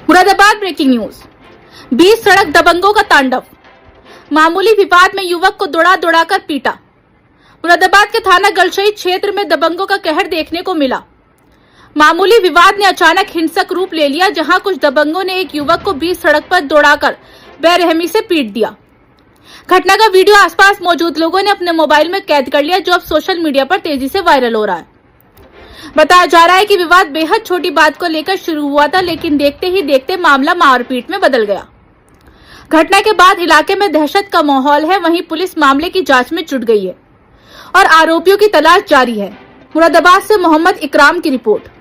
Moradabad breaking news. 20 सड़क दबंगों का तांडव। मामूली विवाद में युवक को दौड़ा दौड़ाकर पीटा। मुरादाबाद के थाना गलशही क्षेत्र में दबंगों का कहर देखने को मिला। मामूली विवाद ने अचानक हिंसक रूप ले लिया, जहां कुछ दबंगों ने एक युवक को बीच सड़क पर दौड़ाकर बेरहमी से पीट दिया। घटना का वीडियो आसपास मौजूद लोगों ने अपने मोबाइल में कैद कर लिया, जो अब सोशल मीडिया पर तेजी से वायरल हो रहा है। बताया जा रहा है कि विवाद बेहद छोटी बात को लेकर शुरू हुआ था, लेकिन देखते ही देखते मामला मारपीट में बदल गया। घटना के बाद इलाके में दहशत का माहौल है। वहीं पुलिस मामले की जांच में जुट गई है और आरोपियों की तलाश जारी है। मुरादाबाद से मोहम्मद इकराम की रिपोर्ट।